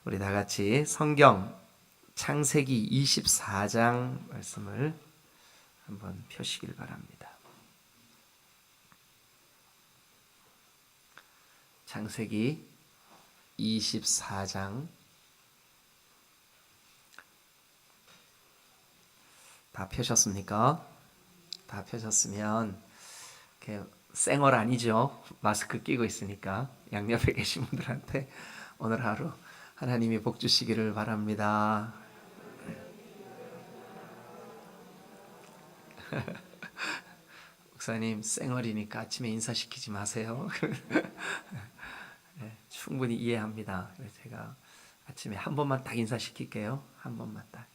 우리 다 같이 성경 창세기 24장 말씀을 한번 펴시길 바랍니다. 창세기 24장 다 펴셨습니까? 다 펴셨으면 쌩얼 아니죠? 마스크 끼고 있으니까 양옆에 계신 분들한테 오늘 하루 하나님이 복 주시기를 바랍니다. 목사님 쌩얼이니까 아침에 인사시키지 마세요. 네, 충분히 이해합니다. 그래서 제가 아침에 한 번만 딱 인사시킬게요. 한 번만 딱.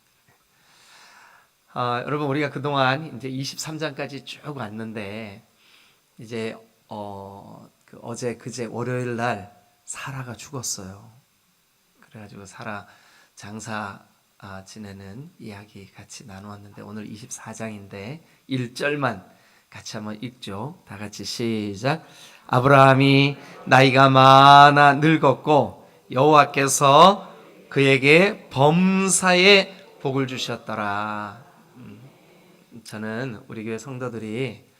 여러분 우리가 그동안 이제 23장까지 쭉 왔는데 이제 어제 그제 월요일 날 사라가 죽었어요. 그래가지고 사라 장사 지내는 이야기 같이 나누었는데 오늘 24장인데 1절만 같이 한번 읽죠. 다 같이 시작. 아브라함이 나이가 많아 늙었고 여호와께서 그에게 범사의 복을 주셨더라. 저는 우리 교회 성도들이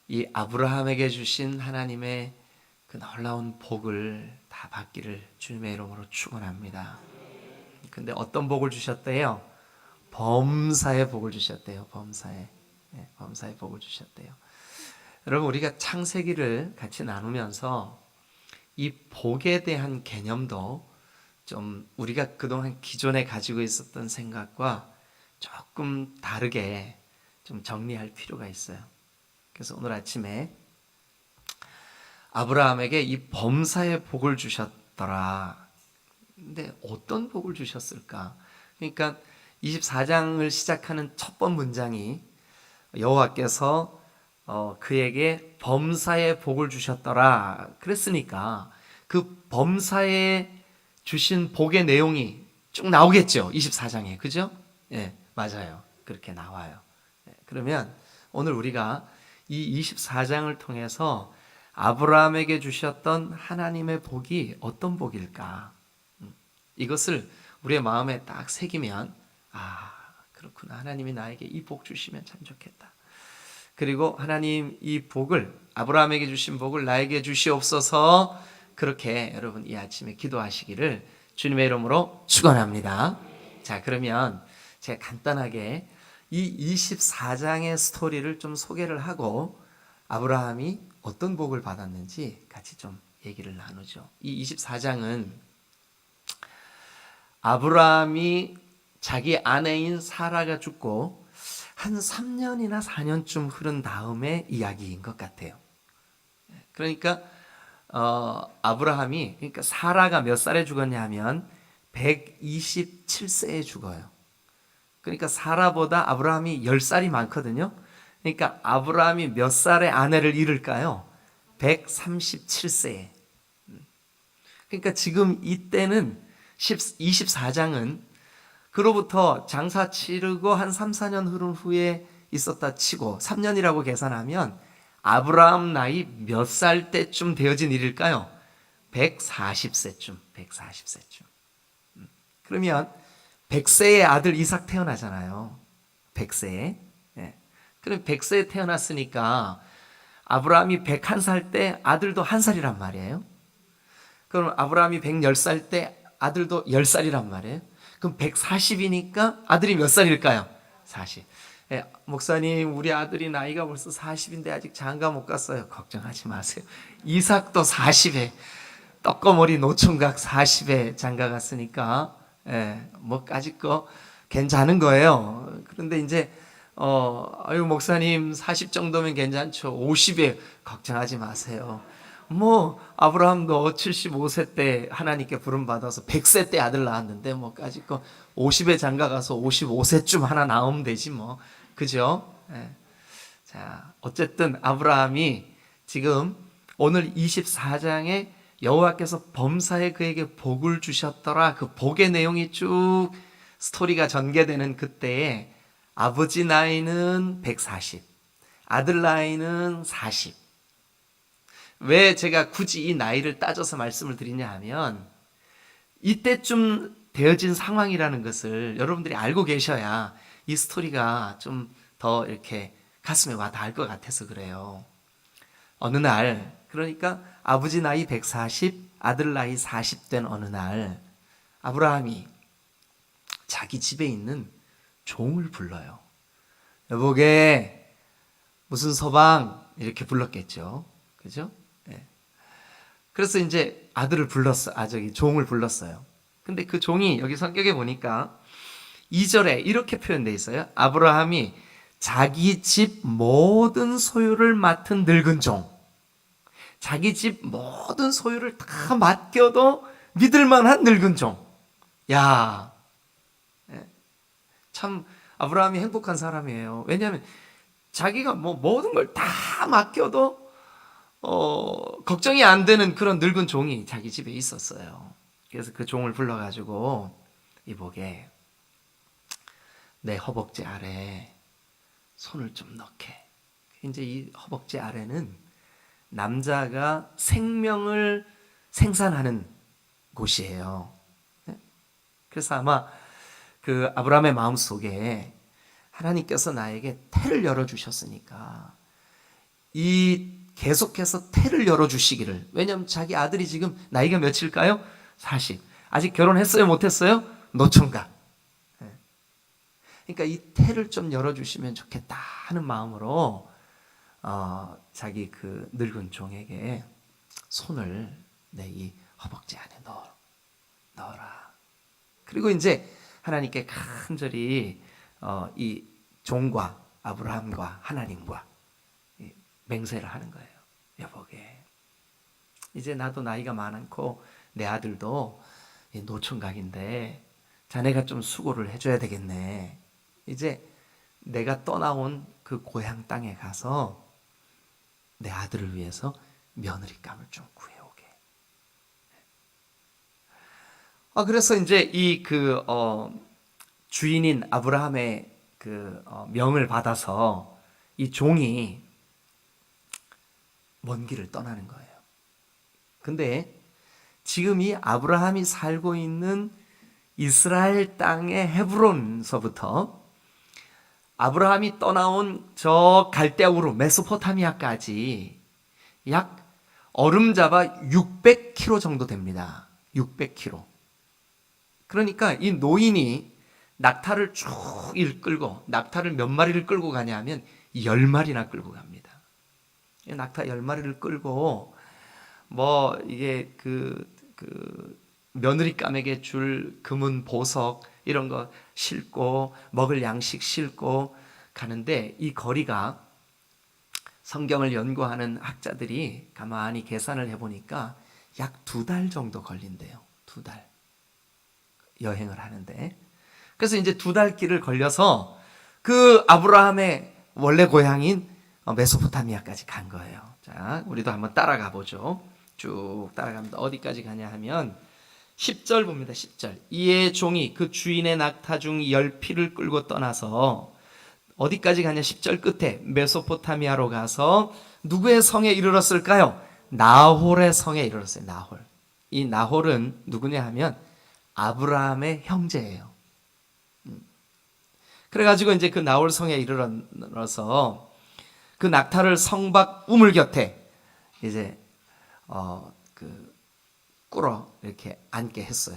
이 아브라함에게 주신 하나님의 그 놀라운 복을 다 받기를 주님의 이름으로 축원합니다. 근데 어떤 복을 주셨대요? 범사의 복을 주셨대요. 범사의 복을 주셨대요. 여러분 우리가 창세기를 같이 나누면서 이 복에 대한 개념도 좀 우리가 그동안 기존에 가지고 있었던 생각과 조금 다르게 좀 정리할 필요가 있어요. 그래서 오늘 아침에 아브라함에게 이 범사의 복을 주셨더라. 근데 어떤 복을 주셨을까? 그러니까 24장을 시작하는 첫 번 문장이 여호와께서 그에게 범사의 복을 주셨더라. 그랬으니까 그 범사에 주신 복의 내용이 쭉 나오겠죠. 24장에. 그죠? 예, 맞아요. 그렇게 나와요. 그러면 오늘 우리가 이 24장을 통해서 아브라함에게 주셨던 하나님의 복이 어떤 복일까? 이것을 우리의 마음에 딱 새기면 그렇구나. 하나님이 나에게 이 복 주시면 참 좋겠다. 그리고 하나님 이 복을 아브라함에게 주신 복을 나에게 주시옵소서. 그렇게 여러분 이 아침에 기도하시기를 주님의 이름으로 축원합니다. 자, 그러면 제가 간단하게 이 24장의 스토리를 좀 소개를 하고 아브라함이 어떤 복을 받았는지 같이 좀 얘기를 나누죠. 이 24장은 아브라함이 자기 아내인 사라가 죽고 한 3년이나 4년쯤 흐른 다음의 이야기인 것 같아요. 그러니까 아브라함이 그러니까 사라가 몇 살에 죽었냐 하면 127세에 죽어요. 그러니까 사라보다 아브라함이 10살이 많거든요. 그러니까 아브라함이 몇 살에 아내를 잃을까요? 137세에. 그러니까 지금 이때는 24장은 그로부터 장사 치르고 한 3, 4년 흐른 후에 있었다 치고 3년이라고 계산하면 아브라함 나이 몇 살 때쯤 되어진 일일까요? 140세쯤. 그러면 100세의 아들 이삭 태어나잖아요. 100세에. 예. 그럼 100세에 태어났으니까 아브라함이 101살 때 아들도 1살이란 말이에요. 그럼 아브라함이 110살 때 아들도 10살이란 말이에요. 그럼 140이니까 아들이 몇 살일까요? 40. 예, 목사님 우리 아들이 나이가 벌써 40인데 아직 장가 못 갔어요. 걱정하지 마세요. 이삭도 40에 떡거머리 노총각 40에 장가 갔으니까 뭐 까짓 거 괜찮은 거예요. 그런데 이제 아유 목사님 40 정도면 괜찮죠. 50에 걱정하지 마세요. 뭐 아브라함도 75세 때 하나님께 부름 받아서 100세 때 아들 낳았는데 뭐 까짓 거 50에 장가 가서 55세쯤 하나 낳으면 되지 뭐. 그죠? 자, 어쨌든 아브라함이 지금 오늘 24장에 여호와께서 범사에 그에게 복을 주셨더라. 그 복의 내용이 쭉 스토리가 전개되는 그때에 아버지 나이는 140, 아들 나이는 40. 왜 제가 굳이 이 나이를 따져서 말씀을 드리냐 하면 이때쯤 되어진 상황이라는 것을 여러분들이 알고 계셔야 이 스토리가 좀 더 이렇게 가슴에 와 닿을 것 같아서 그래요. 어느 날, 그러니까 아버지 나이 140, 아들 나이 40 된 어느 날, 아브라함이 자기 집에 있는 종을 불러요. 여보게, 무슨 서방, 이렇게 불렀겠죠. 그죠? 네. 그래서 이제 아들을 불렀어. 종을 불렀어요. 근데 그 종이 여기 성격에 보니까 2절에 이렇게 표현되어 있어요. 아브라함이 자기 집 모든 소유를 맡은 늙은 종. 자기 집 모든 소유를 다 맡겨도 믿을 만한 늙은 종. 야, 참 아브라함이 행복한 사람이에요. 왜냐하면 자기가 뭐 모든 걸 다 맡겨도 걱정이 안 되는 그런 늙은 종이 자기 집에 있었어요. 그래서 그 종을 불러가지고 이보게 내 허벅지 아래 손을 좀 넣게. 이제 이 허벅지 아래는 남자가 생명을 생산하는 곳이에요. 그래서 아마 그 아브라함의 마음속에 하나님께서 나에게 태를 열어주셨으니까 이 계속해서 태를 열어주시기를. 왜냐하면 자기 아들이 지금 나이가 몇일까요? 40. 아직 결혼했어요? 못했어요? 노총각. 그러니까 이 태를 좀 열어주시면 좋겠다 하는 마음으로 자기 그 늙은 종에게 손을 내 이 허벅지 안에 넣어라. 그리고 이제 하나님께 간절히 이 종과 아브라함과 하나님과 맹세를 하는 거예요. 여보게, 이제 나도 나이가 많고 내 아들도 노총각인데 자네가 좀 수고를 해줘야 되겠네. 이제 내가 떠나온 그 고향 땅에 가서 내 아들을 위해서 며느리감을 좀 구해오게. 그래서 이제 이 주인인 아브라함의 명을 받아서 이 종이 먼 길을 떠나는 거예요. 근데 지금 이 아브라함이 살고 있는 이스라엘 땅의 헤브론서부터 아브라함이 떠나온 저 갈대아우르 메소포타미아까지 약 얼음 잡아 600km 정도 됩니다. 600km. 그러니까 이 노인이 낙타를 쭉 끌고, 낙타를 몇 마리를 끌고 가냐면 10마리나 끌고 갑니다. 낙타 10마리를 끌고 이게 며느리감에게 줄 금은 보석 이런 거 싣고 먹을 양식 싣고 가는데, 이 거리가 성경을 연구하는 학자들이 가만히 계산을 해보니까 약 2달 정도 걸린대요. 2달 여행을 하는데, 그래서 이제 2달 길을 걸려서 그 아브라함의 원래 고향인 메소포타미아까지 간 거예요. 자, 우리도 한번 따라가 보죠. 쭉 따라갑니다. 어디까지 가냐 하면 10절 봅니다. 10절. 이에 종이 그 주인의 낙타 중 10피를 끌고 떠나서 어디까지 가냐? 10절 끝에 메소포타미아로 가서 누구의 성에 이르렀을까요? 나홀의 성에 이르렀어요. 나홀. 이 나홀은 누구냐 하면 아브라함의 형제예요. 그래가지고 이제 그 나홀 성에 이르러서 그 낙타를 성 밖 우물 곁에 이제 꿇어 이렇게 앉게 했어요.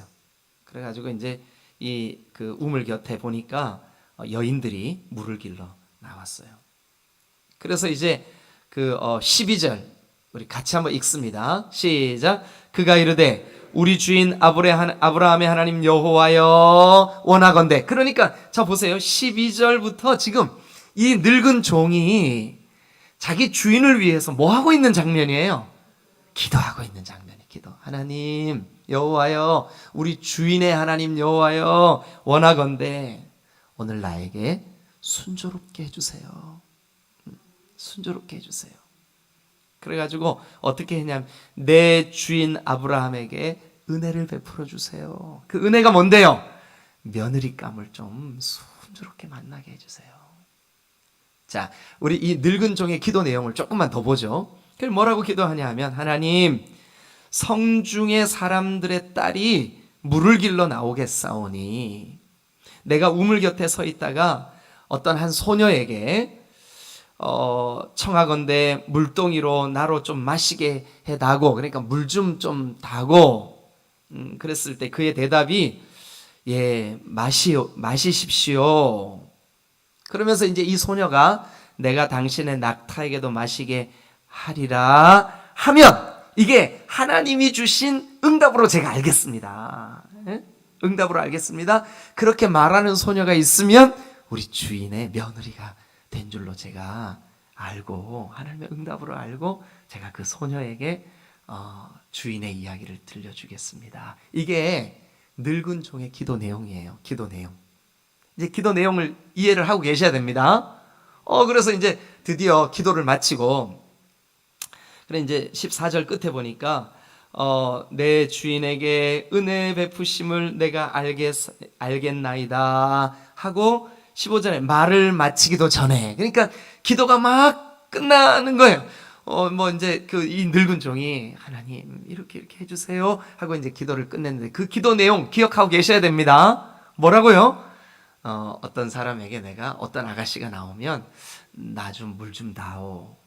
그래가지고 이제 이 그 우물 곁에 보니까 여인들이 물을 길러 나왔어요. 그래서 이제 12절 우리 같이 한번 읽습니다. 시작. 그가 이르되 우리 주인 아브라함의 하나님 여호와여 원하건대. 그러니까 자 보세요. 12절부터 지금 이 늙은 종이 자기 주인을 위해서 뭐 하고 있는 장면이에요? 기도하고 있는 장면이에요. 기도. 하나님 여호와여, 우리 주인의 하나님 여호와여 원하건대 오늘 나에게 순조롭게 해주세요. 순조롭게 해주세요. 그래가지고 어떻게 했냐면 내 주인 아브라함에게 은혜를 베풀어 주세요. 그 은혜가 뭔데요? 며느리감을 좀 순조롭게 만나게 해주세요. 자, 우리 이 늙은 종의 기도 내용을 조금만 더 보죠. 그럼 뭐라고 기도하냐 하면, 하나님 성중의 사람들의 딸이 물을 길러 나오겠사오니 내가 우물 곁에 서 있다가 어떤 한 소녀에게 청하건대 물동이로 나로 좀 마시게 해다고, 그러니까 물 좀 다고 그랬을 때 그의 대답이 예, 마시십시오. 그러면서 이제 이 소녀가 내가 당신의 낙타에게도 마시게 하리라 하면 이게 하나님이 주신 응답으로 제가 알겠습니다. 예? 응답으로 알겠습니다. 그렇게 말하는 소녀가 있으면 우리 주인의 며느리가 된 줄로 제가 알고, 하나님의 응답으로 알고 제가 그 소녀에게 주인의 이야기를 들려주겠습니다. 이게 늙은 종의 기도 내용이에요. 기도 내용. 이제 기도 내용을 이해를 하고 계셔야 됩니다. 그래서 이제 드디어 기도를 마치고, 그래 이제 14절 끝에 보니까 내 주인에게 은혜 베푸심을 내가 알겠나이다 하고 15절에 말을 마치기도 전에, 그러니까 기도가 막 끝나는 거예요. 뭐 이제 이 늙은 종이 하나님 이렇게 해주세요 하고 이제 기도를 끝냈는데 그 기도 내용 기억하고 계셔야 됩니다. 뭐라고요? 어떤 사람에게 내가 어떤 아가씨가 나오면 나 좀 물 좀 다오.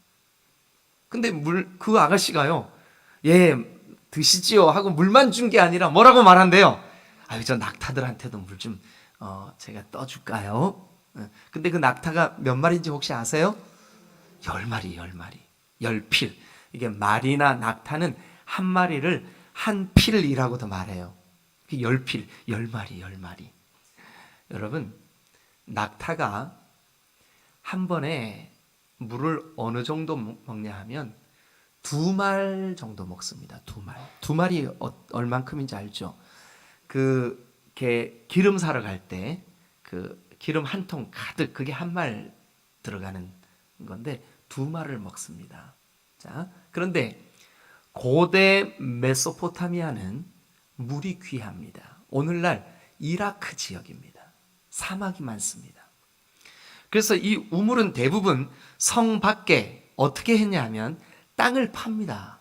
근데 그 아가씨가요, 예, 드시지요 하고 물만 준 게 아니라 뭐라고 말한대요? 아유, 저 낙타들한테도 물 좀, 제가 떠줄까요? 근데 그 낙타가 몇 마리인지 혹시 아세요? 10마리, 10마리. 10필. 이게 말이나 낙타는 한 마리를 한 필이라고도 말해요. 10필, 10마리, 10마리. 여러분, 낙타가 한 번에 물을 어느 정도 먹냐 하면 2말 정도 먹습니다. 2말. 2말이 얼만큼인지 알죠? 기름 사러 갈 때 기름 한 통 가득 그게 한 말 들어가는 건데 2말을 먹습니다. 자, 그런데 고대 메소포타미아는 물이 귀합니다. 오늘날 이라크 지역입니다. 사막이 많습니다. 그래서 이 우물은 대부분 성 밖에 어떻게 했냐 하면 땅을 팝니다.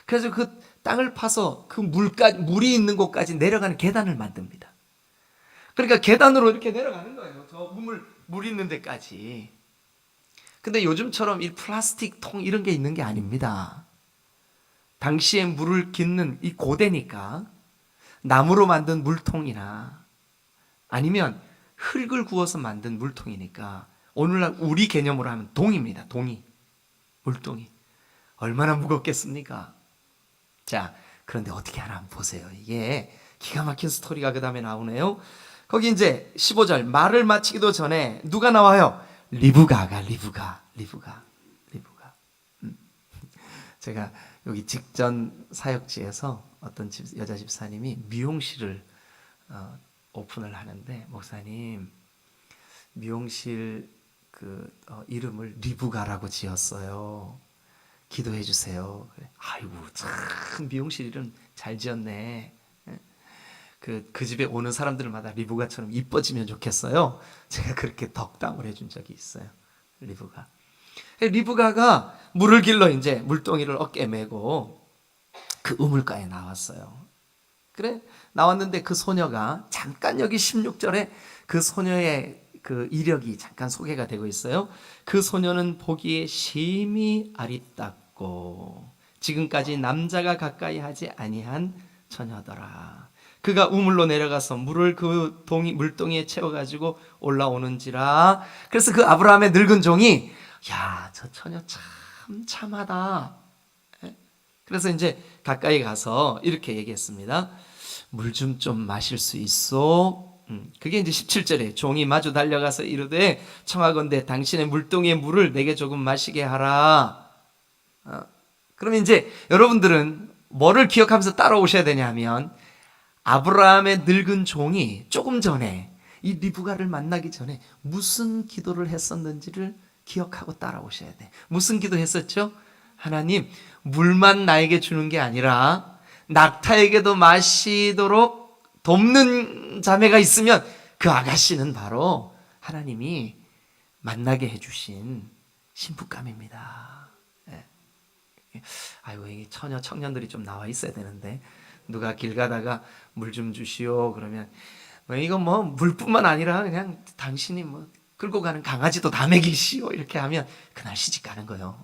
그래서 그 땅을 파서 그 물이 있는 곳까지 내려가는 계단을 만듭니다. 그러니까 계단으로 이렇게 내려가는 거예요. 저 물 있는 데까지. 근데 요즘처럼 이 플라스틱 통 이런 게 있는 게 아닙니다. 당시에 물을 깃는 이 고대니까 나무로 만든 물통이나 아니면 흙을 구워서 만든 물통이니까 오늘날 우리 개념으로 하면 동입니다. 동이. 물동이. 얼마나 무겁겠습니까? 자, 그런데 어떻게 하나 한번 보세요. 이게 기가 막힌 스토리가 그 다음에 나오네요. 거기 이제 15절 말을 마치기도 전에 누가 나와요? 리브가가. 제가 여기 직전 사역지에서 어떤 여자 집사님이 미용실을 오픈을 하는데, 목사님 미용실 이름을 리브가라고 지었어요. 기도해 주세요. 그래. 아이고 참 미용실 이름 잘 지었네. 그 집에 오는 사람들마다 리브가처럼 이뻐지면 좋겠어요. 제가 그렇게 덕담을 해준 적이 있어요. 리브가가 물을 길러 이제 물동이를 어깨에 메고 그 우물가에 나왔어요. 그래 나왔는데 그 소녀가 잠깐 여기 16절에 그 소녀의 그 이력이 잠깐 소개가 되고 있어요. 그 소녀는 보기에 심히 아리따고 지금까지 남자가 가까이 하지 아니한 처녀더라. 그가 우물로 내려가서 물을 그 물동이에 채워가지고 올라오는지라. 그래서 그 아브라함의 늙은 종이 야, 저 처녀 참 참하다. 그래서 이제 가까이 가서 이렇게 얘기했습니다. 물 좀 마실 수 있어? 그게 이제 17절에 종이 마주 달려가서 이르되 청하건대 당신의 물동이의 물을 내게 조금 마시게 하라. 그러면 이제 여러분들은 뭐를 기억하면서 따라오셔야 되냐 하면 아브라함의 늙은 종이 조금 전에 이 리브가를 만나기 전에 무슨 기도를 했었는지를 기억하고 따라오셔야 돼. 무슨 기도 했었죠? 하나님, 물만 나에게 주는 게 아니라 낙타에게도 마시도록 돕는 자매가 있으면 그 아가씨는 바로 하나님이 만나게 해주신 신부감입니다. 아이고, 이 청년들이 좀 나와 있어야 되는데 누가 길 가다가 물 좀 주시오 그러면 이거 뭐 물뿐만 아니라 그냥 당신이 뭐 끌고 가는 강아지도 다 먹이시오 이렇게 하면 그날 시집 가는 거예요.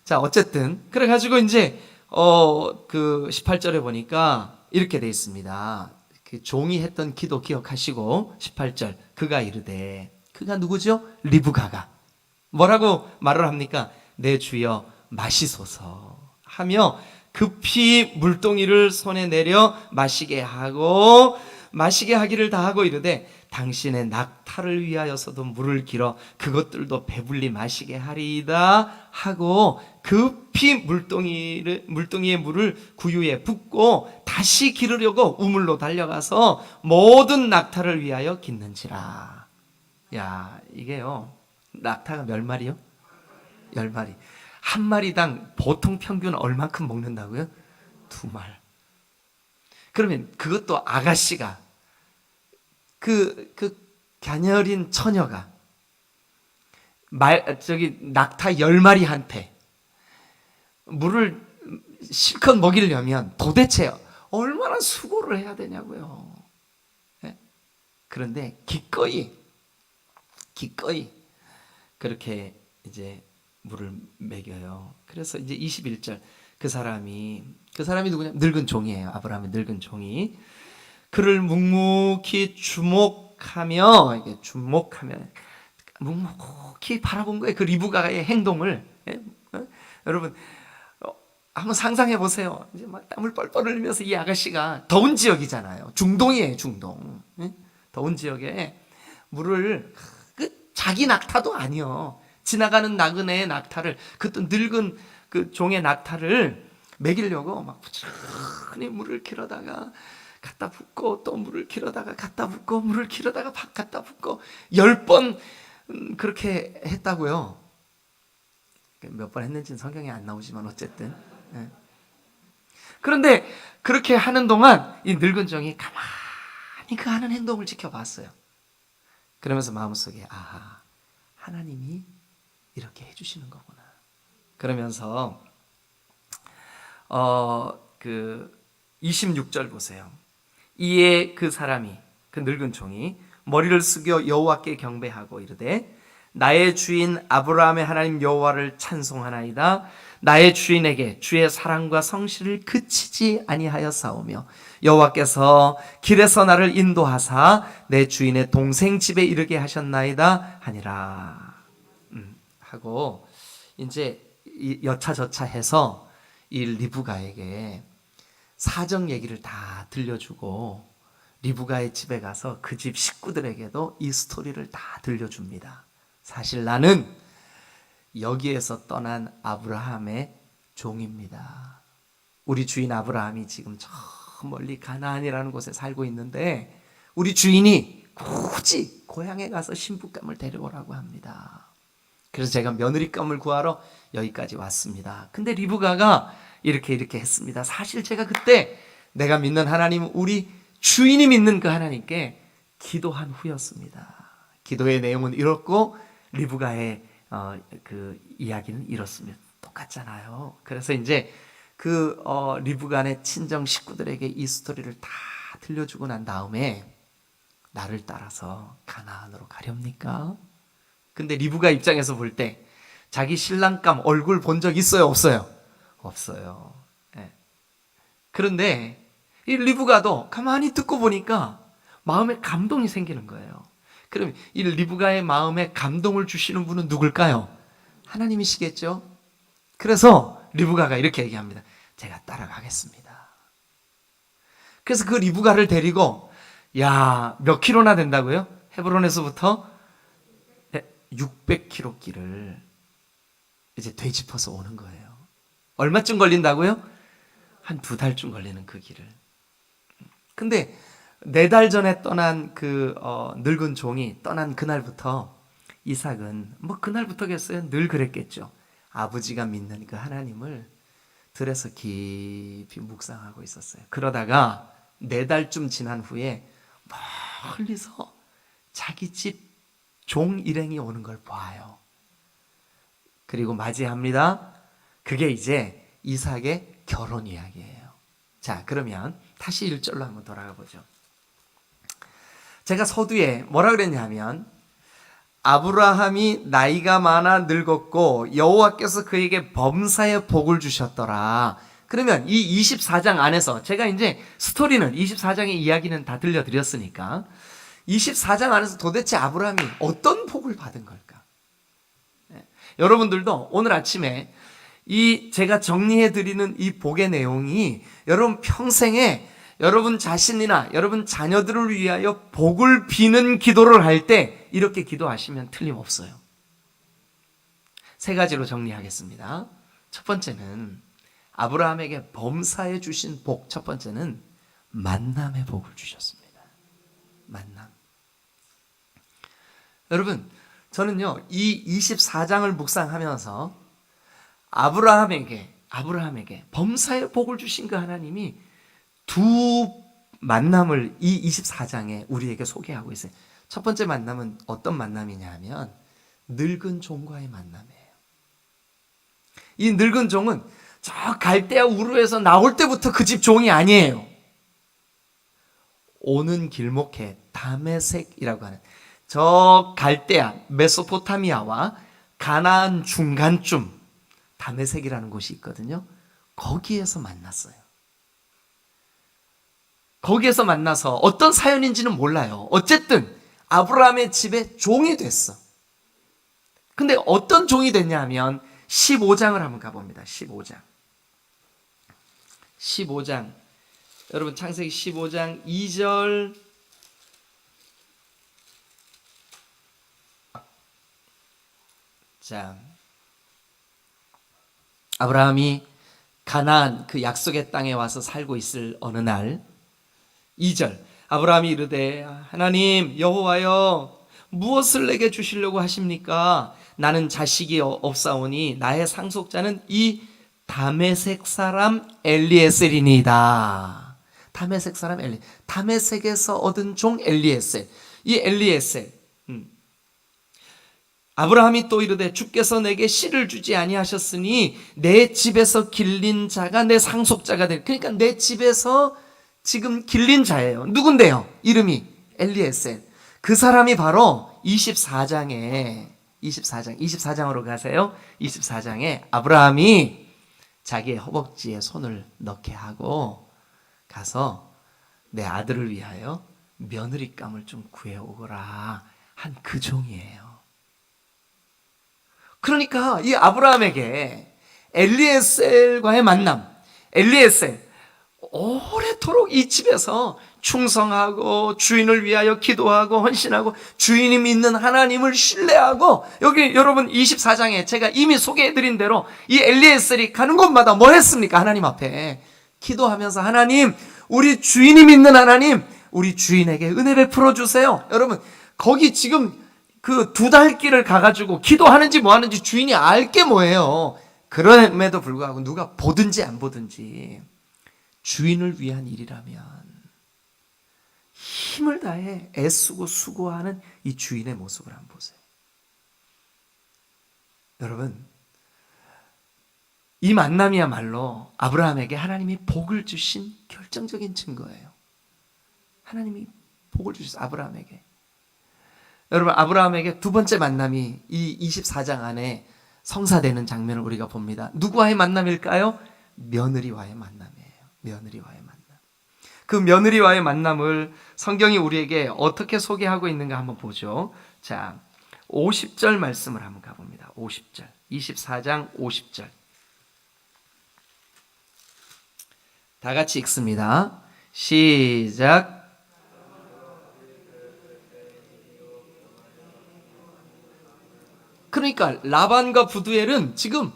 자, 어쨌든 그래가지고 이제 그 18절에 보니까 이렇게 돼 있습니다. 그 종이 했던 기도 기억하시고 18절 그가 이르되 그가 누구죠? 리브가가 뭐라고 말을 합니까? 내 주여 마시소서 하며 급히 물동이를 손에 내려 마시게 하기를 다하고 이르되 당신의 낙타를 위하여서도 물을 길어 그것들도 배불리 마시게 하리이다 하고 급히 물동이의 물을 구유에 붓고 다시 기르려고 우물로 달려가서 모든 낙타를 위하여 깃는지라. 야, 이게요 낙타가 몇 마리요? 10마리. 한 마리당 보통 평균 얼만큼 먹는다고요? 2말. 그러면 그것도 아가씨가 그 갸녀린 처녀가 낙타 10마리한테 물을 실컷 먹이려면 도대체 얼마나 수고를 해야 되냐고요. 네? 그런데 기꺼이 그렇게 이제 물을 먹여요. 그래서 이제 21절 그 사람이 누구냐? 늙은 종이에요. 아브라함의 늙은 종이 그를 묵묵히 주목하며 묵묵히 바라본 거예요. 그 리브가의 행동을. 여러분 한번 상상해 보세요. 이제 막 땀을 뻘뻘 흘리면서 이 아가씨가 더운 지역이잖아요. 중동이에요, 중동. 더운 지역에 물을 자기 낙타도 아니요. 지나가는 나그네의 낙타를 그것도 늙은 그 종의 낙타를 먹이려고 막 부지런히 물을 길어다가 갖다 붓고 또 물을 길어다가 갖다 붓고 물을 길어다가 갖다 붓고 10번 그렇게 했다고요. 몇 번 했는지는 성경에 안 나오지만 어쨌든. 그런데 그렇게 하는 동안 이 늙은 종이 가만히 그 하는 행동을 지켜봤어요. 그러면서 마음속에 아하, 하나님이 이렇게 해주시는 거구나. 그러면서 그 26절 보세요. 이에 그 사람이 그 늙은 종이 머리를 숙여 여호와께 경배하고 이르되 나의 주인 아브라함의 하나님 여호와를 찬송하나이다. 나의 주인에게 주의 사랑과 성실을 그치지 아니하였사오며 여호와께서 길에서 나를 인도하사 내 주인의 동생 집에 이르게 하셨나이다 하니라. 하고 이제 여차저차 해서 이 리브가에게 사정 얘기를 다 들려주고 리브가의 집에 가서 그 집 식구들에게도 이 스토리를 다 들려줍니다. 사실 나는 여기에서 떠난 아브라함의 종입니다. 우리 주인 아브라함이 지금 저 멀리 가나안이라는 곳에 살고 있는데 우리 주인이 굳이 고향에 가서 신부감을 데려오라고 합니다. 그래서 제가 며느리감을 구하러 여기까지 왔습니다. 근데 리브가가 이렇게 했습니다. 사실 제가 그때 내가 믿는 하나님, 우리 주인이 믿는 그 하나님께 기도한 후였습니다. 기도의 내용은 이렇고 리브가의 그 이야기는 이렇습니다. 똑같잖아요. 그래서 이제 그 리브가의 친정 식구들에게 이 스토리를 다 들려주고 난 다음에 나를 따라서 가나안으로 가렵니까? 근데 리브가 입장에서 볼 때 자기 신랑감 얼굴 본 적 있어요? 없어요? 없어요. 네. 그런데 이 리브가도 가만히 듣고 보니까 마음에 감동이 생기는 거예요. 그럼 이 리브가의 마음에 감동을 주시는 분은 누굴까요? 하나님이시겠죠? 그래서 리브가가 이렇게 얘기합니다. 제가 따라가겠습니다. 그래서 그 리브가를 데리고 몇 킬로나 된다고요? 헤브론에서부터 600km 길을 이제 되짚어서 오는 거예요. 얼마쯤 걸린다고요? 한 2달쯤 걸리는 그 길을. 근데 4달 전에 떠난 그 늙은 종이 떠난 그날부터 이삭은 뭐 그날부터겠어요? 늘 그랬겠죠. 아버지가 믿는 그 하나님을 들에서 깊이 묵상하고 있었어요. 그러다가 4달쯤 지난 후에 멀리서 자기 집 종 일행이 오는 걸 봐요. 그리고 맞이합니다. 그게 이제 이삭의 결혼 이야기예요. 자, 그러면 다시 1절로 한번 돌아가 보죠. 제가 서두에 뭐라 그랬냐면 아브라함이 나이가 많아 늙었고 여호와께서 그에게 범사의 복을 주셨더라. 그러면 이 24장 안에서 제가 이제 스토리는 24장의 이야기는 다 들려드렸으니까 24장 안에서 도대체 아브라함이 어떤 복을 받은 걸까? 네. 여러분들도 오늘 아침에 이 제가 정리해 드리는 이 복의 내용이 여러분 평생에 여러분 자신이나 여러분 자녀들을 위하여 복을 비는 기도를 할 때 이렇게 기도하시면 틀림없어요. 세 가지로 정리하겠습니다. 첫 번째는 아브라함에게 범사에 주신 복, 첫 번째는 만남의 복을 주셨습니다. 만남. 여러분, 저는요, 이 24장을 묵상하면서 아브라함에게 범사의 복을 주신 그 하나님이 두 만남을 이 24장에 우리에게 소개하고 있어요. 첫 번째 만남은 어떤 만남이냐 하면 늙은 종과의 만남이에요. 이 늙은 종은 저 갈대아 우르에서 나올 때부터 그 집 종이 아니에요. 오는 길목에 다메섹이라고 하는 저 갈대아 메소포타미아와 가나안 중간쯤 다메섹이라는 곳이 있거든요. 거기에서 만났어요. 거기에서 만나서 어떤 사연인지는 몰라요. 어쨌든 아브라함의 집에 종이 됐어. 근데 어떤 종이 됐냐 하면 15장을 한번 가봅니다. 15장 여러분 창세기 15장 2절 자 아브라함이 가나안 그 약속의 땅에 와서 살고 있을 어느 날 2절 아브라함이 이르되 하나님 여호와여 무엇을 내게 주시려고 하십니까? 나는 자식이 없사오니 나의 상속자는 이 다메섹 사람 엘리에셀이니이다. 다메섹 사람 다메섹에서 얻은 종 엘리에셀. 이 엘리에셀 아브라함이 또 이르되 주께서 내게 씨를 주지 아니하셨으니 내 집에서 길린 자가 내 상속자가 될. 그러니까 내 집에서 지금 길린 자예요. 누군데요? 이름이 엘리에셀. 그 사람이 바로 24장으로 가세요. 24장에 아브라함이 자기의 허벅지에 손을 넣게 하고 가서 내 아들을 위하여 며느리감을 좀 구해오거라 한 그 종이에요. 그러니까 이 아브라함에게 엘리에셀과의 만남, 엘리에셀 오래도록 이 집에서 충성하고 주인을 위하여 기도하고 헌신하고 주인이 믿는 하나님을 신뢰하고 여기 여러분 24장에 제가 이미 소개해드린 대로 이 엘리에셀이 가는 곳마다 뭐 했습니까? 하나님 앞에 기도하면서 하나님 우리 주인이 믿는 하나님 우리 주인에게 은혜 베풀어 주세요. 여러분 거기 지금 그 2달 길을 가가지고 기도하는지 뭐 하는지 주인이 알게 뭐예요. 그럼에도 불구하고 누가 보든지 안 보든지 주인을 위한 일이라면 힘을 다해 애쓰고 수고하는 이 주인의 모습을 한번 보세요. 여러분 이 만남이야말로 아브라함에게 하나님이 복을 주신 결정적인 증거예요. 하나님이 복을 주셨어요. 아브라함에게. 여러분 아브라함에게 두 번째 만남이 이 24장 안에 성사되는 장면을 우리가 봅니다. 누구와의 만남일까요? 며느리와의 만남이에요. 며느리와의 만남. 그 며느리와의 만남을 성경이 우리에게 어떻게 소개하고 있는가 한번 보죠. 자, 50절 말씀을 한번 가봅니다. 50절. 24장 50절. 다 같이 읽습니다. 시작. 그러니까 라반과 부두엘은 지금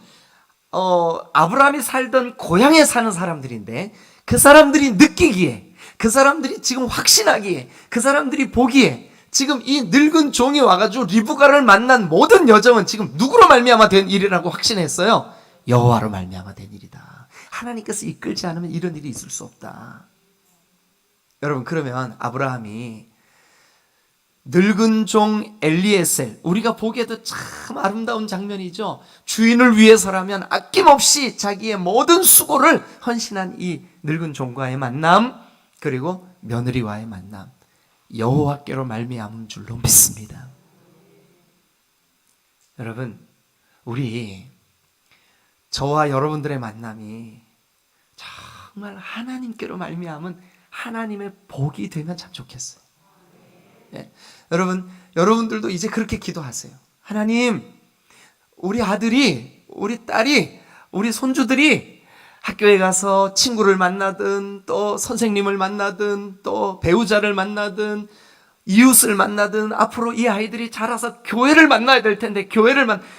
아브라함이 살던 고향에 사는 사람들인데 그 사람들이 느끼기에 그 사람들이 지금 확신하기에 그 사람들이 보기에 지금 이 늙은 종이 와가지고 리브가를 만난 모든 여정은 지금 누구로 말미암아 된 일이라고 확신했어요? 여호와로 말미암아 된 일이다. 하나님께서 이끌지 않으면 이런 일이 있을 수 없다. 여러분 그러면 아브라함이 늙은 종 엘리에셀 우리가 보기에도 참 아름다운 장면이죠. 주인을 위해서라면 아낌없이 자기의 모든 수고를 헌신한 이 늙은 종과의 만남, 그리고 며느리와의 만남, 여호와께로 말미암은 줄로 믿습니다. 여러분, 우리 저와 여러분들의 만남이 정말 하나님께로 말미암은 하나님의 복이 되면 참 좋겠어요. 예. 여러분들도 이제 그렇게 기도하세요. 하나님, 우리 아들이, 우리 딸이, 우리 손주들이 학교에 가서 친구를 만나든 또 선생님을 만나든 또 배우자를 만나든 이웃을 만나든 앞으로 이 아이들이 자라서 교회를 만나야 될 텐데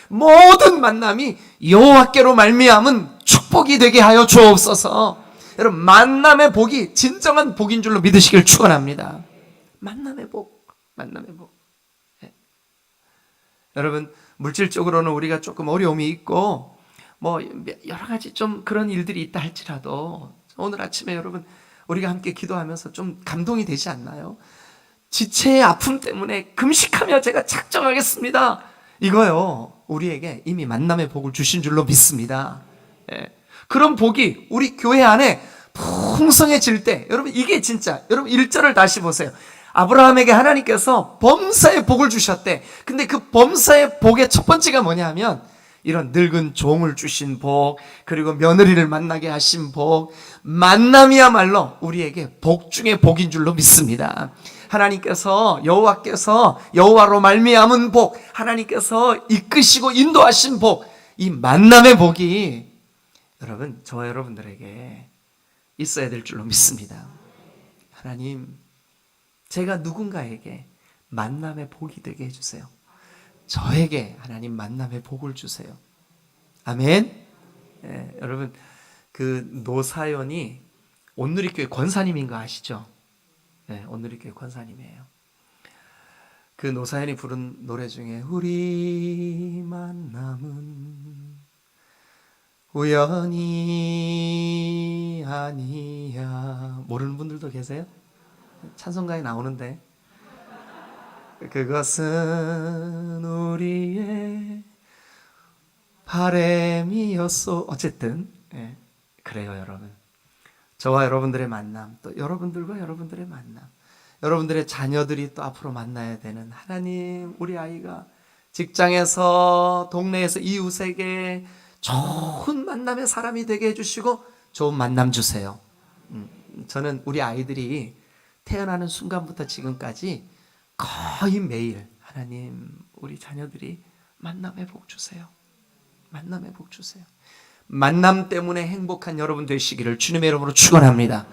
모든 만남이 여호와께로 말미암은 축복이 되게 하여 주옵소서. 여러분, 만남의 복이 진정한 복인 줄로 믿으시길 축원합니다. 만남의 복. 네. 여러분, 물질적으로는 우리가 조금 어려움이 있고 여러 가지 좀 그런 일들이 있다 할지라도 오늘 아침에 여러분 우리가 함께 기도하면서 좀 감동이 되지 않나요? 지체의 아픔 때문에 금식하며 제가 작정하겠습니다, 이거요, 우리에게 이미 만남의 복을 주신 줄로 믿습니다. 예. 그런 복이 우리 교회 안에 풍성해질 때, 여러분 이게 진짜, 여러분 1절을 다시 보세요. 아브라함에게 하나님께서 범사의 복을 주셨대. 근데 그 범사의 복의 첫 번째가 뭐냐 하면 이런 늙은 종을 주신 복, 그리고 며느리를 만나게 하신 복, 만남이야말로 우리에게 복 중에 복인 줄로 믿습니다. 하나님께서, 여호와로 말미암은 복, 하나님께서 이끄시고 인도하신 복, 이 만남의 복이 여러분, 저와 여러분들에게 있어야 될 줄로 믿습니다. 하나님, 제가 누군가에게 만남의 복이 되게 해주세요. 저에게 하나님 만남의 복을 주세요. 아멘. 예, 여러분, 그 노사연이 온누리교회 권사님인 거 아시죠? 네, 온누리교회 권사님이에요. 그 노사연이 부른 노래 중에 우리 만남은 우연이 아니야, 모르는 분들도 계세요? 찬송가에 나오는데, 그것은 우리의 바램이었소. 어쨌든 그래요. 여러분, 저와 여러분들의 만남, 또 여러분들과 여러분들의 만남, 여러분들의 자녀들이 또 앞으로 만나야 되는, 하나님, 우리 아이가 직장에서, 동네에서, 이웃에게 좋은 만남의 사람이 되게 해주시고 좋은 만남 주세요. 저는 우리 아이들이 태어나는 순간부터 지금까지 거의 매일, 하나님, 우리 자녀들이 만남의 복 주세요. 만남의 복 주세요. 만남 때문에 행복한 여러분 되시기를 주님의 이름으로 축원합니다.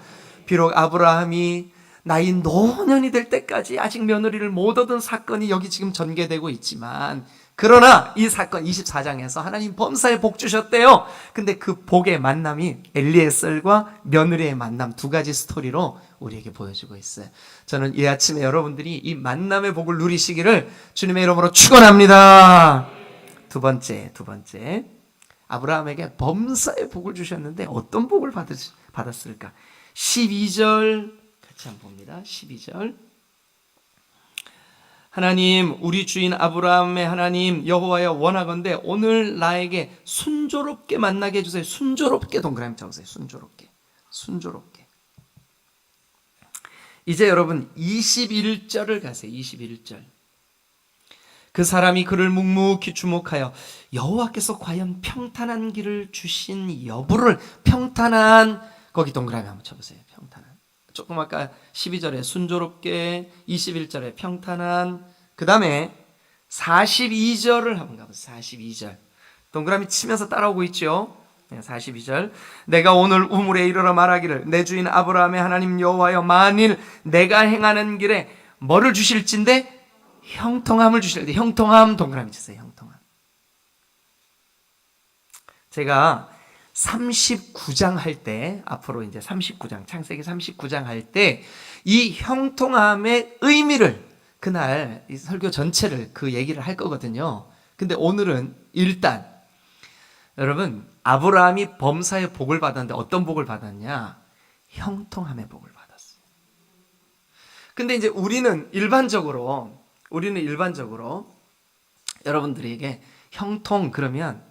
비록 아브라함이 나이 노년이 될 때까지 아직 며느리를 못 얻은 사건이 여기 지금 전개되고 있지만, 그러나 이 사건 24장에서 하나님 범사에 복 주셨대요. 근데 그 복의 만남이 엘리에셀과 며느리의 만남, 두 가지 스토리로 우리에게 보여주고 있어요. 저는 이 아침에 여러분들이 이 만남의 복을 누리시기를 주님의 이름으로 축원합니다. 두 번째, 아브라함에게 범사의 복을 주셨는데 어떤 복을 받았을까? 12절 같이 한번 봅니다. 12절. 하나님, 우리 주인 아브라함의 하나님 여호와여, 원하건대 오늘 나에게 순조롭게 만나게 해주세요. 순조롭게 동그라미 쳐보세요. 순조롭게. 이제 여러분 21절을 가세요. 21절. 그 사람이 그를 묵묵히 주목하여 여호와께서 과연 평탄한 길을 주신 여부를, 평탄한, 거기 동그라미 한번 쳐보세요. 평탄한. 조금 아까 12절에 순조롭게, 21절에 평탄한, 그 다음에 42절을 한번 가보세요. 42절. 동그라미 치면서 따라오고 있죠. 42절. 내가 오늘 우물에 이르러 말하기를 내 주인 아브라함의 하나님 여호와여, 만일 내가 행하는 길에 뭐를 주실진데 형통함을 주실 때, 형통함 동그라미 치세요. 형통함. 제가 39장 할 때, 앞으로 이제 39장, 창세기 39장 할 때 이 형통함의 의미를, 그날 이 설교 전체를 그 얘기를 할 거거든요. 근데 오늘은 일단 여러분, 아브라함이 범사의 복을 받았는데 어떤 복을 받았냐? 형통함의 복을 받았어요. 근데 이제 우리는 일반적으로 여러분들에게 형통 그러면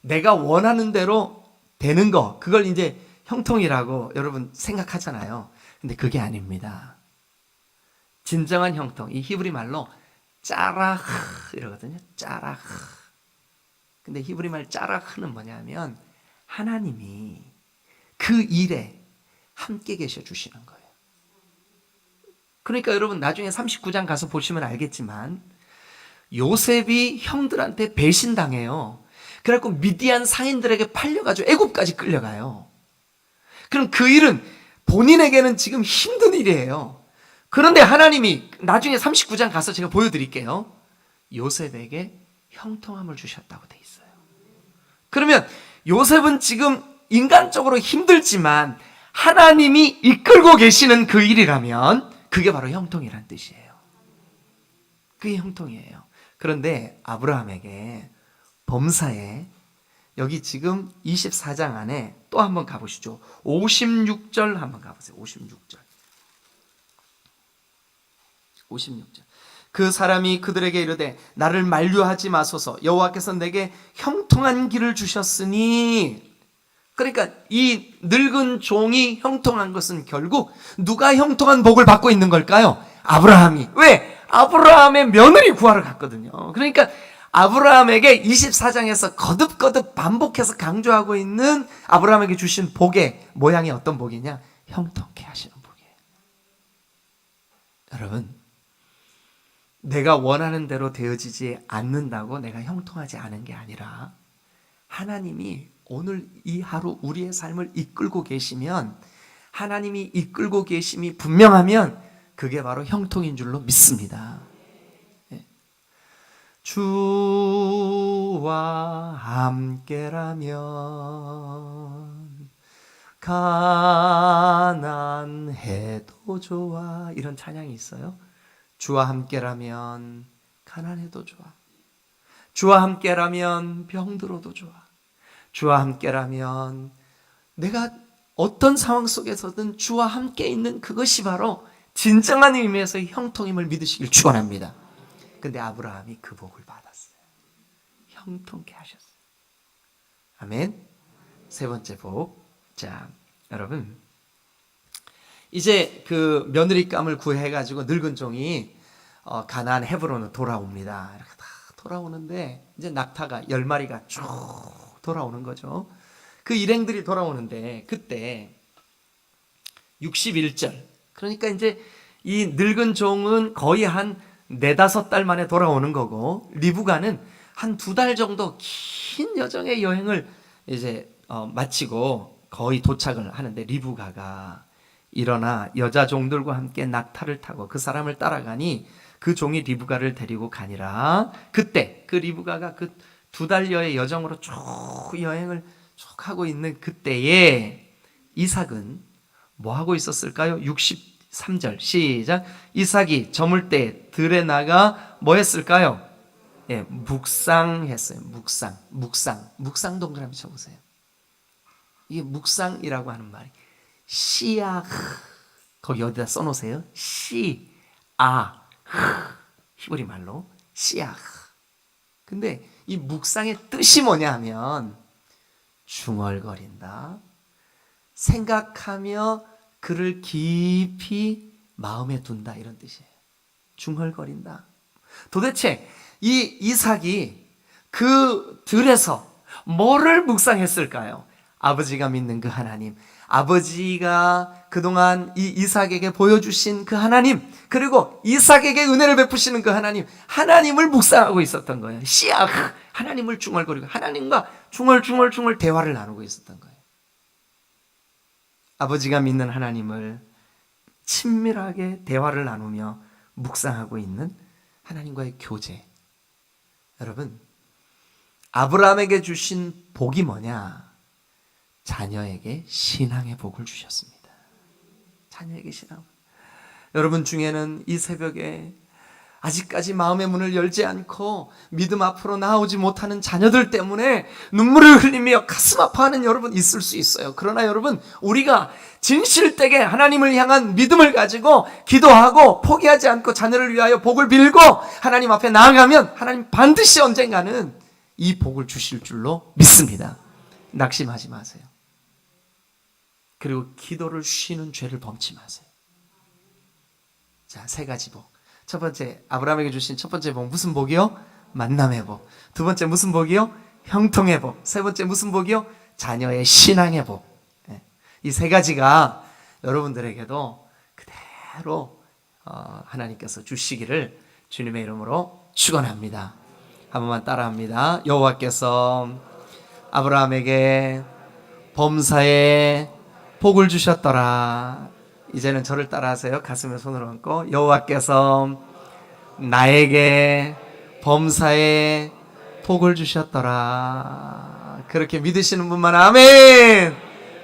내가 원하는 대로 되는 거, 그걸 이제 형통이라고 여러분 생각하잖아요. 근데 그게 아닙니다. 진정한 형통, 이 히브리 말로 짜라흐 이러거든요. 짜라흐. 근데 히브리 말 짜라흐는 뭐냐면 하나님이 그 일에 함께 계셔 주시는 거예요. 그러니까 여러분 나중에 39장 가서 보시면 알겠지만 요셉이 형들한테 배신당해요. 그래갖고 미디안 상인들에게 팔려가지고 애굽까지 끌려가요. 그럼 그 일은 본인에게는 지금 힘든 일이에요. 그런데 하나님이 나중에 39장 가서 제가 보여드릴게요. 요셉에게 형통함을 주셨다고 돼 있어요. 그러면 요셉은 지금 인간적으로 힘들지만 하나님이 이끌고 계시는 그 일이라면 그게 바로 형통이란 뜻이에요. 그게 형통이에요. 그런데 아브라함에게 범사에 여기 지금 24장 안에 또 한번 가보시죠. 56절 한번 가보세요. 56절. 그 사람이 그들에게 이르되 나를 만류하지 마소서 여호와께서 내게 형통한 길을 주셨으니. 그러니까 이 늙은 종이 형통한 것은 결국 누가 형통한 복을 받고 있는 걸까요? 아브라함이. 왜? 아브라함의 며느리 구하러 갔거든요. 그러니까 아브라함에게 24장에서 거듭거듭 반복해서 강조하고 있는 아브라함에게 주신 복의 모양이 어떤 복이냐? 형통케 하시는 복이에요. 여러분, 내가 원하는 대로 되어지지 않는다고 내가 형통하지 않은 게 아니라 하나님이 오늘 이 하루 우리의 삶을 이끌고 계시면, 하나님이 이끌고 계심이 분명하면 그게 바로 형통인 줄로 믿습니다. 주와 함께라면 가난해도 좋아, 이런 찬양이 있어요. 주와 함께라면 가난해도 좋아. 주와 함께라면 병들어도 좋아. 주와 함께라면 내가 어떤 상황 속에서든 주와 함께 있는 그것이 바로 진정한 의미에서 형통임을 믿으시길 축원합니다. 근데 아브라함이 그 복을 받았어요. 형통케 하셨어요. 아멘. 세 번째 복. 자, 여러분, 이제 그 며느리감을 구해가지고 늙은 종이 가나안 헤브론으로 돌아옵니다. 이렇게 다 돌아오는데 이제 낙타가 10마리가 쭉 돌아오는 거죠. 그 일행들이 돌아오는데 그때 61절, 그러니까 이제 이 늙은 종은 거의 한 4-5달 만에 돌아오는 거고, 리브가는 한 2달 정도 긴 여정의 여행을 이제 마치고 거의 도착을 하는데, 리브가가 일어나 여자 종들과 함께 낙타를 타고 그 사람을 따라가니 그 종이 리브가를 데리고 가니라. 그때 그 리브가가 그 2달여의 여정으로 쭉 여행을 쭉 하고 있는 그때에 이삭은 뭐 하고 있었을까요? 63절 시작. 이삭이 저물 때 들에 나가 뭐 했을까요? 예, 묵상했어요. 묵상 동그라미 쳐보세요. 이게 묵상이라고 하는 말이 시아, 거기 어디다 써놓으세요. 시아, 히브리 말로 시아. 근데 이 묵상의 뜻이 뭐냐 하면 중얼거린다, 생각하며 그를 깊이 마음에 둔다, 이런 뜻이에요. 중얼거린다. 도대체 이 이삭이 그 들에서 뭐를 묵상했을까요? 아버지가 믿는 그 하나님, 아버지가 그동안 이 이삭에게 보여주신 그 하나님, 그리고 이삭에게 은혜를 베푸시는 그 하나님, 하나님을 묵상하고 있었던 거예요. 씨앗, 하나님을 중얼거리고 하나님과 중얼 대화를 나누고 있었던 거예요. 아버지가 믿는 하나님을 친밀하게 대화를 나누며 묵상하고 있는 하나님과의 교제. 여러분, 아브라함에게 주신 복이 뭐냐? 자녀에게 신앙의 복을 주셨습니다. 자녀에게 신앙. 여러분 중에는 이 새벽에 아직까지 마음의 문을 열지 않고 믿음 앞으로 나아오지 못하는 자녀들 때문에 눈물을 흘리며 가슴 아파하는 여러분 있을 수 있어요. 그러나 여러분, 우리가 진실되게 하나님을 향한 믿음을 가지고 기도하고 포기하지 않고 자녀를 위하여 복을 빌고 하나님 앞에 나아가면 하나님 반드시 언젠가는 이 복을 주실 줄로 믿습니다. 낙심하지 마세요. 그리고 기도를 쉬는 죄를 범치 마세요. 자, 세 가지 복. 첫 번째, 아브라함에게 주신 첫 번째 복 무슨 복이요? 만남의 복. 두 번째 무슨 복이요? 형통의 복. 세 번째 무슨 복이요? 자녀의 신앙의 복. 이 세 가지가 여러분들에게도 그대로 하나님께서 주시기를 주님의 이름으로 축원합니다. 한 번만 따라합니다. 여호와께서 아브라함에게 범사에 복을 주셨더라. 이제는 저를 따라하세요. 가슴에 손을 얹고 여호와께서 나에게 범사에 복을 주셨더라. 그렇게 믿으시는 분만 아멘.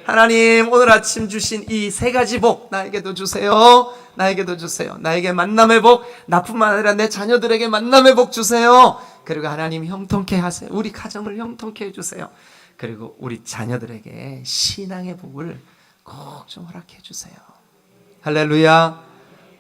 하나님 오늘 아침 주신 이 세 가지 복 나에게도 주세요. 나에게도 주세요. 나에게 만남의 복, 나뿐만 아니라 내 자녀들에게 만남의 복 주세요. 그리고 하나님 형통케 하세요. 우리 가정을 형통케 해주세요. 그리고 우리 자녀들에게 신앙의 복을 꼭 좀 허락해 주세요. 할렐루야.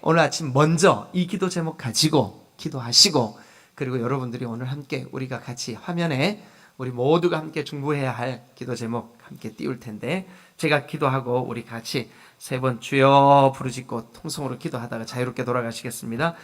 오늘 아침 먼저 이 기도 제목 가지고 기도하시고, 그리고 여러분들이 오늘 함께 우리가 같이 화면에 우리 모두가 함께 중보해야 할 기도 제목 함께 띄울 텐데, 제가 기도하고 우리 같이 세 번 주여 부르짖고 통성으로 기도하다가 자유롭게 돌아가시겠습니다.